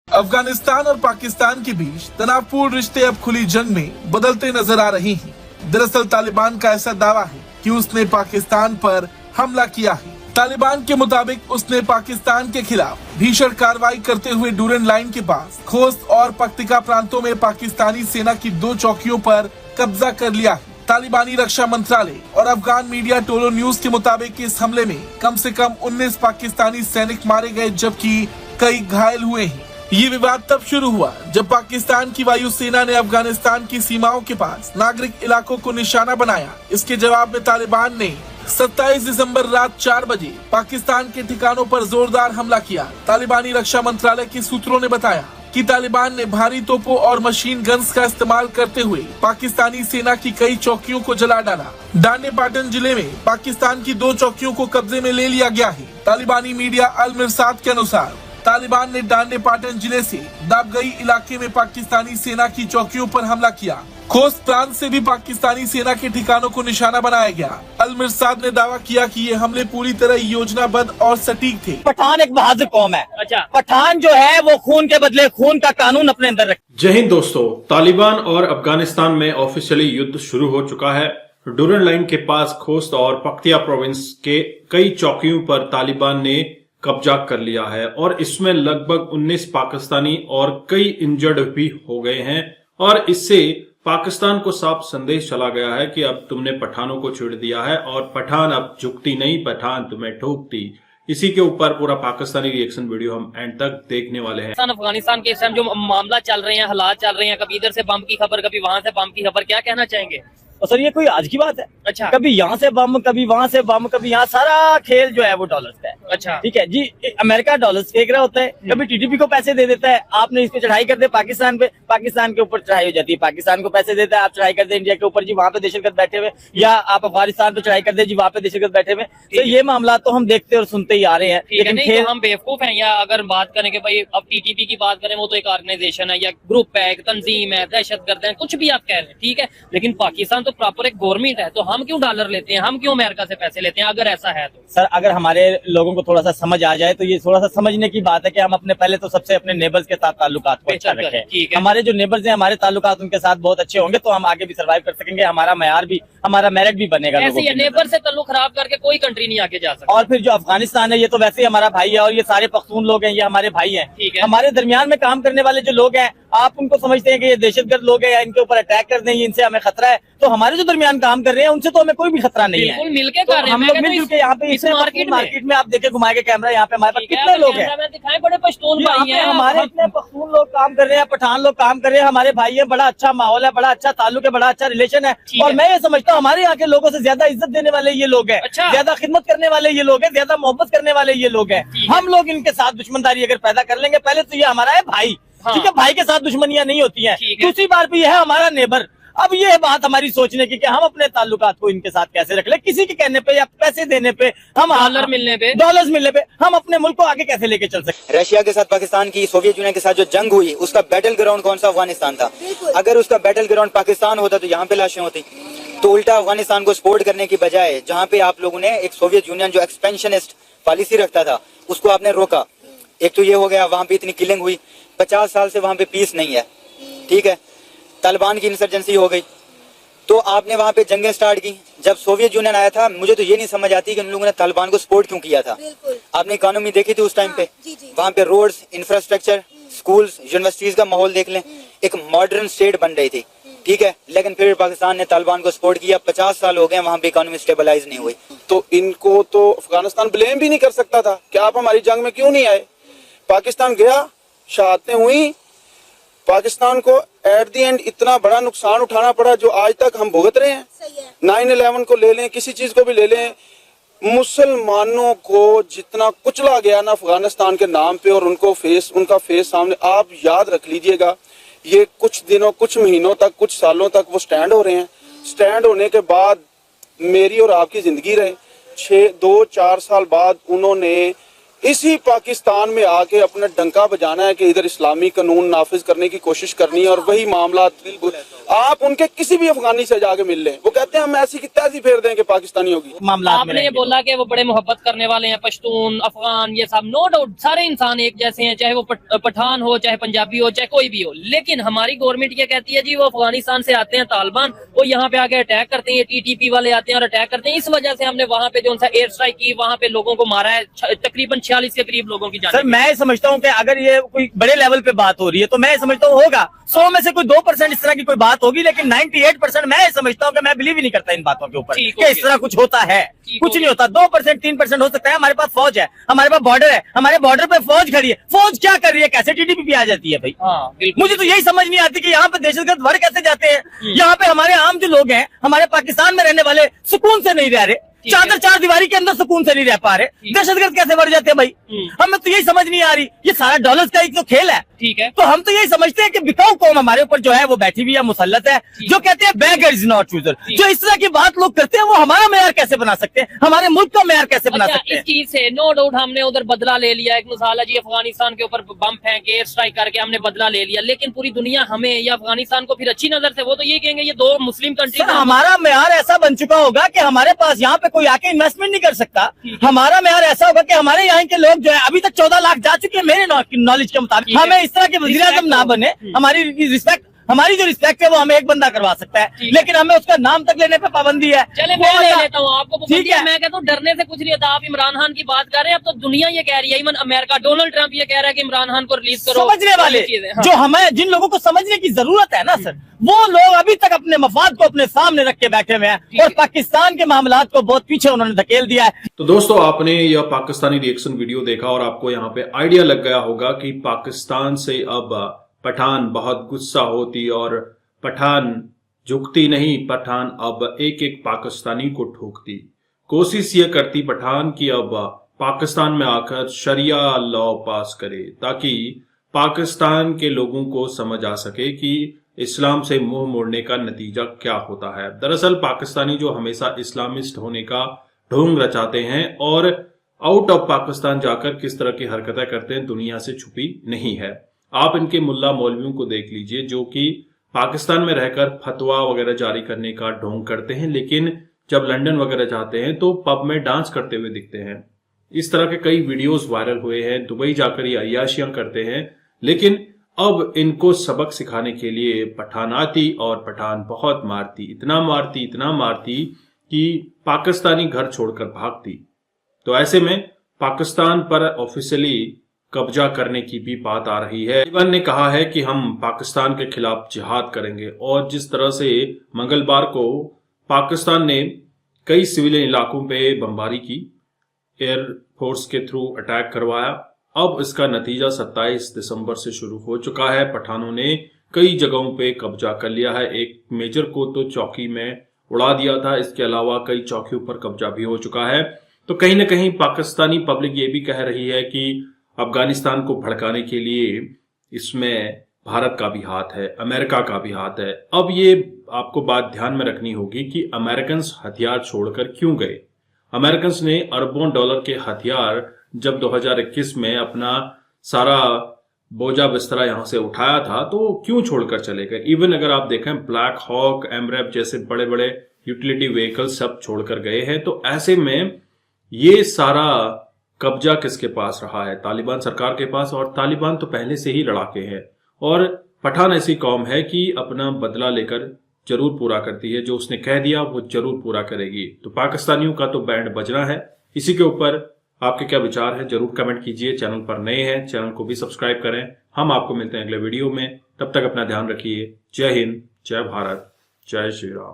अफगानिस्तान और पाकिस्तान के बीच तनावपूर्ण रिश्ते अब खुली जंग में बदलते नजर आ रहे हैं। दरअसल तालिबान का ऐसा दावा है कि उसने पाकिस्तान पर हमला किया है। तालिबान के मुताबिक उसने पाकिस्तान के खिलाफ भीषण कार्रवाई करते हुए डूरन लाइन के पास खोस्त और पख्तिका प्रांतों में पाकिस्तानी सेना की 2 चौकियों पर कब्जा कर लिया है। तालिबानी रक्षा मंत्रालय और अफगान मीडिया टोलो न्यूज के मुताबिक इस हमले में कम से कम 19 पाकिस्तानी सैनिक मारे गए जबकि कई घायल हुए हैं। ये विवाद तब शुरू हुआ जब पाकिस्तान की वायुसेना ने अफगानिस्तान की सीमाओं के पास नागरिक इलाकों को निशाना बनाया। इसके जवाब में तालिबान ने 27 दिसंबर रात 4 बजे पाकिस्तान के ठिकानों पर जोरदार हमला किया। तालिबानी रक्षा मंत्रालय के सूत्रों ने बताया कि तालिबान ने भारी तोपों और मशीन गन्स का इस्तेमाल करते हुए पाकिस्तानी सेना की कई चौकियों को जला डाला। डांडे पाटन जिले में पाकिस्तान की 2 चौकियों को कब्जे में ले लिया गया है। तालिबानी मीडिया अल मिरसाद के अनुसार तालिबान ने डांडे पाटन जिले से दाबगई इलाके में पाकिस्तानी सेना की चौकियों पर हमला किया। खोस्त प्रांत से भी पाकिस्तानी सेना के ठिकानों को निशाना बनाया गया। अल मिरसाद ने दावा किया कि ये हमले पूरी तरह योजनाबद्ध और सटीक थे। पठान एक बहादुर कौम है। अच्छा, पठान जो है वो खून के बदले खून का कानून अपने अंदर रखते। जय हिंद दोस्तों, तालिबान और अफगानिस्तान में ऑफिशियली युद्ध शुरू हो चुका है। डूरन लाइन के पास खोस्त और पख्तिया प्रोविंस के कई चौकियों पर तालिबान ने कब्जा कर लिया है और इसमें लगभग 19 पाकिस्तानी और कई इंजर्ड भी हो गए हैं। और इससे पाकिस्तान को साफ संदेश चला गया है कि अब तुमने पठानों को छेड़ दिया है और पठान अब झुकती नहीं, पठान तुम्हें ठोकती। इसी के ऊपर पूरा पाकिस्तानी रिएक्शन वीडियो हम एंड तक देखने वाले हैं। अफगानिस्तान के इस टाइम जो मामला चल रहे हैं, हालात चल रहे हैं, कभी इधर से बम की खबर, कभी वहां से बम की खबर, क्या कहना चाहेंगे? और सर ये कोई आज की बात है? अच्छा, कभी यहाँ से बम, कभी वहाँ से बम, कभी यहाँ, सारा खेल जो है वो डॉलर्स का है। अच्छा, ठीक है जी। अमेरिका डॉलर्स फेंक रहा होता है, कभी टीटीपी को पैसे दे देता है, आपने इस पे चढ़ाई कर दे पाकिस्तान पे, पाकिस्तान के ऊपर चढ़ाई हो जाती है, पाकिस्तान को पैसे देता है, आप चढ़ाई कर दे इंडिया के ऊपर जी, वहाँ पे दहशतगर्द बैठे हुए, या आप अफगानिस्तान पे चढ़ाई कर दे जी, वहाँ पे दहशतगर्द बैठे हुए। तो ये मामला तो हम देखते और सुनते ही आ रहे हैं। लेकिन तो हम बेवकूफ हैं या अगर बात करें कि भाई अब टीटीपी की बात करें, वो तो एक ऑर्गेनाइजेशन है या ग्रुप है, एक तंजीम है, दहशतगर्द है, कुछ भी आप कह रहे हैं, ठीक है। लेकिन पाकिस्तान तो प्रॉपर एक गवर्नमेंट है, तो हम क्यों डॉलर लेते हैं, हम क्यों अमेरिका से पैसे लेते हैं? अगर ऐसा है तो सर, अगर हमारे लोगों को थोड़ा सा समझ आ जाए तो ये थोड़ा सा समझने की बात है कि हम अपने पहले तो सबसे अपने नेबर्स के साथ ताल्लुकात को अच्छा रखें। हमारे जो नेबर्स हैं, हमारे ताल्लुकात उनके साथ बहुत अच्छे होंगे तो हम आगे भी सर्वाइव कर सकेंगे, हमारा मैयार भी, हमारा मेरिट भी बनेगा। ऐसे नेबर से ताल्लुक खराब करके कोई कंट्री नहीं आगे जा सकती। और फिर जो अफगानिस्तान है, ये तो वैसे ही हमारा भाई है और ये सारे पख्तून लोग हैं, ये हमारे भाई हैं। हमारे दरमियान में काम करने वाले जो लोग हैं, आप उनको समझते हैं कि ये दहशतगर्द लोग हैं या इनके ऊपर अटैक कर देंगे, इनसे हमें खतरा है, तो हमारे जो दरमियान काम कर रहे हैं उनसे तो हमें कोई भी खतरा नहीं है। मिलके तो हम लोग मिलजुल के यहाँ पे इस मार्केट में आप देखे घुमाए के कैमरा, यहाँ पे हमारे पास कितने लोग हैं, बड़े पश्तून भाई हैं, हमारे इतने पख्तून लोग काम कर रहे हैं, पठान लोग काम कर रहे हैं, हमारे भाई है, बड़ा अच्छा माहौल है, बड़ा अच्छा ताल्लुक है, बड़ा अच्छा रिलेशन है। और मैं ये समझता हूँ हमारे यहाँ के लोगों से ज्यादा इज्जत देने वाले ये लोग हैं, ज्यादा खिदमत करने वाले ये लोग हैं, ज्यादा मोहब्बत करने वाले ये लोग हैं। हम लोग इनके साथ दुश्मनदारी अगर पैदा कर लेंगे, पहले तो ये हमारा है भाई, ठीक है, भाई के साथ दुश्मनियां नहीं होती हैं। दूसरी बार भी यह है हमारा नेबर। अब ये बात हमारी सोचने की कि हम अपने ताल्लुकात को इनके साथ कैसे रख ले, किसी के कहने पे या पैसे देने पे, हम डॉलर्स मिलने पे हम अपने मुल्क को आगे कैसे लेके चल सकते। रशिया के साथ पाकिस्तान की, सोवियत यूनियन के साथ जो जंग हुई, उसका बैटल ग्राउंड कौन सा? अफगानिस्तान था। अगर उसका बैटल ग्राउंड पाकिस्तान होता तो यहाँ पे लाशें होती। तो उल्टा अफगानिस्तान को सपोर्ट करने की बजाय जहाँ पे आप लोगों ने एक सोवियत यूनियन जो एक्सपेंशनिस्ट पॉलिसी रखता था, उसको आपने रोका। एक तो ये हो गया, वहां पे इतनी किलिंग हुई, 50 साल से वहां पे पीस नहीं है, ठीक है। तालिबान की इंसर्जेंसी हो गई, तो आपने वहां पे जंगें स्टार्ट की। जब सोवियत यूनियन आया था, मुझे तो ये नहीं समझ आती कि उन लोगों ने तालिबान को सपोर्ट क्यों किया था। आपने इकोनॉमी देखी थी उस टाइम पे, वहां पे रोड्स, इंफ्रास्ट्रक्चर, स्कूल्स, यूनिवर्सिटीज का माहौल देख लें, एक मॉडर्न स्टेट बन रही थी, ठीक है। लेकिन फिर पाकिस्तान ने तालिबान को सपोर्ट किया, 50 साल हो गए, वहां पे इकोनॉमी स्टेबलाइज नहीं हुई। तो इनको तो अफगानिस्तान ब्लेम भी नहीं कर सकता था कि आप हमारी जंग में क्यों नहीं आए। पाकिस्तान गया, शहादतें हुई, पाकिस्तान को एट दी एंड इतना बड़ा नुकसान उठाना पड़ा जो आज तक हम भुगत रहे हैं। 9/11 को ले लें, किसी चीज को भी ले लें, मुसलमानों को जितना कुचला गया ना अफगानिस्तान के नाम पे, और उनका फेस सामने, आप याद रख लीजिएगा, ये कुछ दिनों, कुछ महीनों तक, कुछ सालों तक वो स्टैंड हो रहे हैं। स्टैंड होने के बाद मेरी और आपकी जिंदगी रहे, 2-4 साल बाद उन्होंने इसी पाकिस्तान में आके अपना डंका बजाना है कि इधर इस्लामी कानून नाफिज करने की कोशिश करनी है और वही मामला आप उनके किसी भी अफगानी से जाके मिल लें, वो कहते हैं हम ऐसी की तैसी फेर दें कि पाकिस्तानी होगी। मामला आपने ये बोला कि वो बड़े मोहब्बत करने वाले हैं, पश्तून, अफगान, ये सब नो डाउट सारे इंसान एक जैसे हैं, चाहे वो पठान हो, चाहे पंजाबी हो, चाहे कोई भी हो। लेकिन हमारी गवर्नमेंट क्या कहती है जी, वो अफगानिस्तान से आते हैं तालिबान, वो यहाँ पे आके अटैक करते हैं, TTP वाले आते हैं और अटैक करते हैं। इस वजह से हमने वहाँ पे जो एयर स्ट्राइक की, वहाँ पे लोगों को मारा है, तकरीबन 46 के करीब लोगों की जान। सर मैं समझता हूँ कि अगर ये कोई बड़े लेवल पे बात हो रही है तो मैं समझता हूँ होगा 100 में से कोई 2% इस तरह की कोई बात होगी, लेकिन 98% मैं समझता हूँ कि मैं बिलीव ही नहीं करता इन बातों के ऊपर कि इस तरह कुछ होता है। कुछ नहीं होता। 2% 3% हो सकता है। हमारे पास फौज है, हमारे पास बॉर्डर है, हमारे बॉर्डर पे फौज खड़ी है। फौज क्या कर रही है, कैसे TTP आ जाती है भाई? मुझे तो यही समझ नहीं आती कि यहाँ पे दहशतगर्द बढ़ कैसे जाते हैं। यहाँ पे हमारे आम जो लोग हैं, हमारे पाकिस्तान में रहने वाले सुकून से नहीं रह रहे, चार दीवारी के अंदर सुकून से नहीं रह पा रहे, दहशतगर्द कैसे बढ़ जाते हैं भाई? हमें तो यही समझ नहीं आ रही। ये सारा डॉलर्स का एक तो खेल है, ठीक है। तो हम तो यही समझते हैं कि बिकाऊ कौम हमारे ऊपर जो है वो बैठी हुई है, मुसल्लत है, जो कहते हैं बेगर इज नॉट चूजर। जो इस तरह की बात लोग करते हैं वो हमारा मेयर कैसे बना सकते हैं, हमारे मुल्क का मेयर कैसे बना सकते हैं? इस चीज से नो डाउट हमने उधर बदला ले लिया। एक मिसाल है जी, अफगानिस्तान के ऊपर बम फेंक के एयर स्ट्राइक करके हमने बदला ले लिया, लेकिन पूरी दुनिया हमें या अफगानिस्तान को फिर अच्छी नजर से वो तो ये कहेंगे ये दो मुस्लिम कंट्री। हमारा मेयर ऐसा बन चुका होगा कि हमारे पास यहाँ पे कोई आके इन्वेस्टमेंट नहीं कर सकता। हमारा मेयर ऐसा होगा कि हमारे यहाँ के लोग जो है अभी तक 14 लाख जा चुके हैं मेरे नॉलेज के मुताबिक। हमें इस तरह के वज़ीर-ए-आज़म ना बने, हमारी जो रिस्पेक्ट है वो हमें एक बंदा करवा सकता है, लेकिन हमें उसका नाम तक लेने पे पाबंदी है। चले मैं ले लेता हूँ आपको, ठीक है। मैं कहता हूँ डरने से कुछ नहीं होता। आप इमरान खान की बात कर रहे हैं, अब तो दुनिया ये कह रही है, इवन अमेरिका, डोनाल्ड ट्रंप ये कह रहा है कि इमरान खान को रिलीज करो। समझने वाले जो हमें, जिन लोगों को समझने की जरूरत है ना सर, वो लोग अभी तक अपने मफाद को अपने सामने रख के बैठे हुए हैं और पाकिस्तान के मामलात को बहुत पीछे उन्होंने धकेल दिया है। तो दोस्तों, आपने यह पाकिस्तानी रिएक्शन वीडियो देखा और आपको यहाँ पे आइडिया लग गया होगा कि पाकिस्तान से अब पठान बहुत गुस्सा होती और पठान झुकती नहीं, पठान अब एक एक पाकिस्तानी को ठोकती। कोशिश ये करती पठान की अब पाकिस्तान में आकर शरिया लॉ पास करे, ताकि पाकिस्तान के लोगों को समझ आ सके कि इस्लाम से मुंह मोड़ने का नतीजा क्या होता है। दरअसल पाकिस्तानी जो हमेशा इस्लामिस्ट होने का ढोंग रचाते हैं और आउट ऑफ पाकिस्तान जाकर किस तरह की हरकतें करते हैं, दुनिया से छुपी नहीं है। आप इनके मुल्ला मौलवियों को देख लीजिए, जो कि पाकिस्तान में रहकर फतवा वगैरह जारी करने का ढोंग करते हैं, लेकिन जब लंदन वगैरह जाते हैं तो पब में डांस करते हुए दिखते हैं। इस तरह के कई वीडियोस वायरल हुए हैं। दुबई जाकर ये अय्याशियां करते हैं, लेकिन अब इनको सबक सिखाने के लिए पठान आती और पठान बहुत मारती, इतना मारती कि पाकिस्तानी घर छोड़कर भागती। तो ऐसे में पाकिस्तान पर ऑफिशियली कब्जा करने की भी बात आ रही है। तालिबान ने कहा है कि हम पाकिस्तान के खिलाफ जिहाद करेंगे, और जिस तरह से मंगलवार को पाकिस्तान ने कई सिविलियन इलाकों पे बमबारी की, एयरफोर्स के थ्रू अटैक करवाया, अब इसका नतीजा 27 दिसंबर से शुरू हो चुका है। पठानों ने कई जगहों पे कब्जा कर लिया है। एक मेजर को तो चौकी में उड़ा दिया था, इसके अलावा कई चौकियों पर कब्जा भी हो चुका है। तो कहीं ना कहीं पाकिस्तानी पब्लिक ये भी कह रही है कि अफगानिस्तान को भड़काने के लिए इसमें भारत का भी हाथ है, अमेरिका का भी हाथ है। अब ये आपको बात ध्यान में रखनी होगी कि अमेरिकन हथियार छोड़कर क्यों गए। अमेरिकन ने अरबों डॉलर के हथियार जब 2021 में अपना सारा बोझा बिस्तरा यहां से उठाया था, तो क्यों छोड़कर चले गए। इवन अगर आप देखें ब्लैक हॉक, एमरेप जैसे बड़े बड़े यूटिलिटी व्हीकल सब छोड़कर गए हैं। तो ऐसे में ये सारा कब्जा किसके पास रहा है? तालिबान सरकार के पास, और तालिबान तो पहले से ही लड़ाके हैं। और पठान ऐसी कौम है कि अपना बदला लेकर जरूर पूरा करती है, जो उसने कह दिया वो जरूर पूरा करेगी। तो पाकिस्तानियों का तो बैंड बजना है। इसी के ऊपर आपके क्या विचार है जरूर कमेंट कीजिए। चैनल पर नए हैं, चैनल को भी सब्सक्राइब करें। हम आपको मिलते हैं अगले वीडियो में, तब तक अपना ध्यान रखिए। जय हिंद, जय भारत, जय श्री राम।